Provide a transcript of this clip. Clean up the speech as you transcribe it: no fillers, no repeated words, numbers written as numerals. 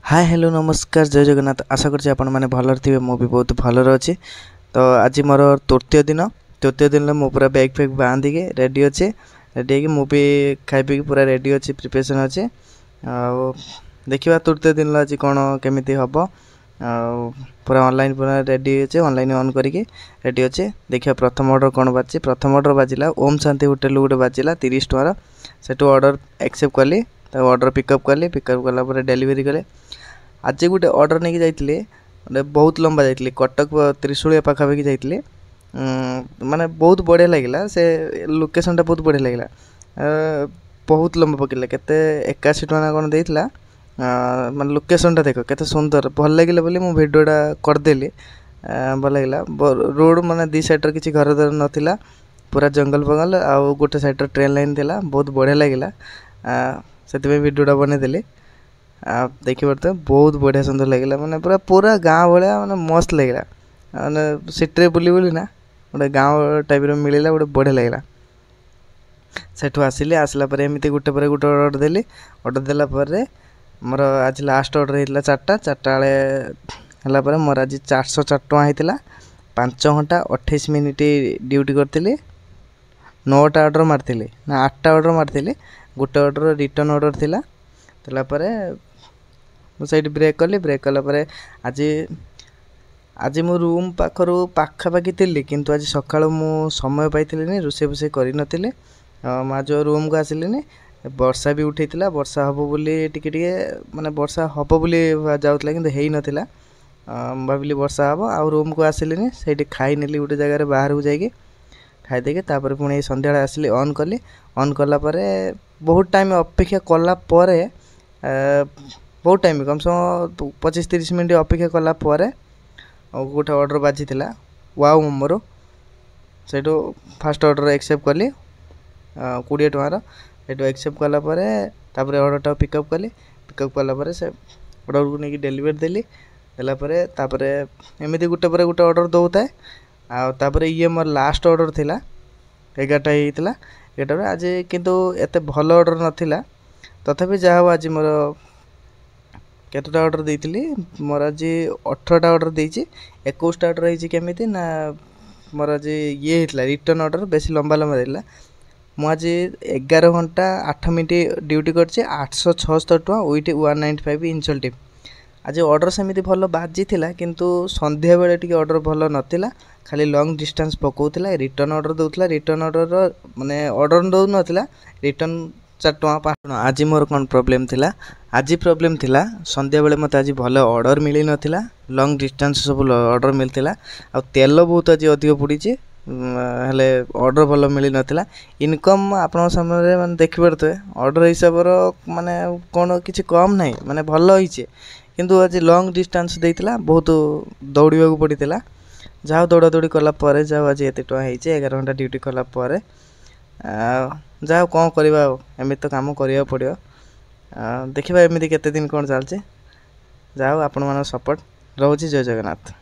Hi hello नमस्कार जय जगन्नाथ। आशा करछि आपण माने भलर थिबे। मो भी बहुत भलर अछि। तो आज मोर तृतीय दिन मो पूरा बैग फैग बांधी के रेडी अच्छे। रेडी कि मु भी खाई पी पूरा रेडी अच्छे, प्रिपरेशन अच्छे। देखा तृतीय दिन आज कौन केमिति हम पूरा ऑनलाइन पूरा रेडी अच्छे। ऑनलाइन ऑन करके रेडी अच्छे। देखिए प्रथम ऑर्डर कौन बाजी। प्रथम ऑर्डर बाजिला ओम शांति होटेल गोटे बाजिला 30 टकर। सेठू ऑर्डर एक्सेप्ट कली, ऑर्डर पिकअप कली। पिकअप कला डेलीवरी कले। आज गोटे ऑर्डर नहीं जाइए गोटे बहुत लंबा जाइए कटक त्रिशूलिया पाखापाखि जाइए। माने बहुत बढ़िया लगे से लोकेशनटा बहुत बढ़िया लगे। बहुत लंबा पकड़ा केते 81 टका कौन देता। माने लोकेशनटा देख केते सुंदर भल लगे बोली मु भिडियोटा करदेली। भल लगे रोड माने दी साइड किसी घर द्वार नाला, पूरा जंगल फंगल आउ गोटे साइड ट्रेन लाइन थिला। बहुत बढ़िया लगे से भिडियोटा बनईदेली। आप देखी पारे बहुत बढ़िया सुंदर लगे। मैंने पूरा पूरा गाँव भाया मैंने मस्त लगे। मैंने सिटी बुली बुली ना गोटे गाँव टाइप मिलला, गोटे बढ़िया लगे। सेठू आसिली आसला एमती गोटे पर गोटे ऑर्डर देली। ऑर्डर देला मोर आज लास्ट ऑर्डर होता 4टा बेले मोर आज 404 टका होता। 5 घंटा 28 मिनिट ड्यूटी करी। 9टा ऑर्डर मारी ना 8टा ऑर्डर मारी। गोटे ऑर्डर रिटर्न ऑर्डर थिला मुझे ब्रेक कली। ब्रेक कलापर आज आज मो रूम पाखर पाखापाखि थी, किंतु आज सका मु समय पाई रोसे फुसे कर माँ जो रूम को आसिली। वर्षा भी उठेला, वर्षा हम बोली टिके माने वर्षा हम बोली जाऊला कि हो नाला। भाविली वर्षा हम आ रूम को आसिली। से खाई नेली गोटे जगार बाहर को जाइए खाईदे तापर पुणी सन्ध्या आसिली ऑन कली। ऑन कलापर बहुत टाइम अपेक्षा कलापर बहुत टाइम कम से कम 25-30 मिनट अपेक्षा कलापर गोटे ऑर्डर बाजी वाओ मोमोर। से फास्ट ऑर्डर एक्सेप्ट कली 20 टकार। ये एक्सेप्ट कलापर ऑर्डरटा पिकअप कली। पिकअप कलापर से ऑर्डर को लेकिन डेलीवरी देली। देलापर एमती गोटे पर गोटे ऑर्डर दौए। आपर ये मोर लास्ट ऑर्डर थिला 11टा होता। 11टा आज किंतु एत भल ऑर्डर नाला। तथापि जहाँ हो आज मोर केतटा ऑर्डर देती। मोर आज 18टा ऑर्डर देती। 21टा ऑर्डर होती केमी ना मोर आज ये होता रिटर्न ऑर्डर बेस लंबा लंबा देला। मुझे आज 11 घंटा 8 मिनट ड्यूटी कर 876 टका विथ 195 इंसेंटिव। आज ऑर्डर सेमती भल बाजी थिला, किंतु संध्या बेले टिके ऑर्डर भल नथिला। खाली लॉन्ग डिस्टेंस पकाउला। रिटर्न ऑर्डर दूसरा। रिटर्न ऑर्डर माने ऑर्डर दौ नथिला। रिटर्न 4 टका 5 टका। आज मोर कौन प्रोब्लेम थिला। आज प्रोब्लेम थिला संध्या बेले मत आज भल ऑर्डर मिली नथिला। लॉन्ग डिस्टेंस सब ऑर्डर मिलता। आ तेल बहुत आज अधिक पड़ी हेले ऑर्डर भल मिली नथिला। इनकम आपण सामने माने देखि परते ऑर्डर हिसाब माने कौन किसी कम नहीं माने भल होइछे। किंतु आज लॉन्ग डिस्टेंस देइतिला बहुत दौड़ा को पड़ता। जहाँ दौड़ा दौड़ी कलापर जहाँ आज एत टका 11 घंटा ड्यूटी कलापर जहाँ कौन करवा एमती तो कम करा पड़ो। देखा एमती केते दिन कौन चलचे। जाओ आपण मान सपोर्ट रोचे। जय जगन्नाथ।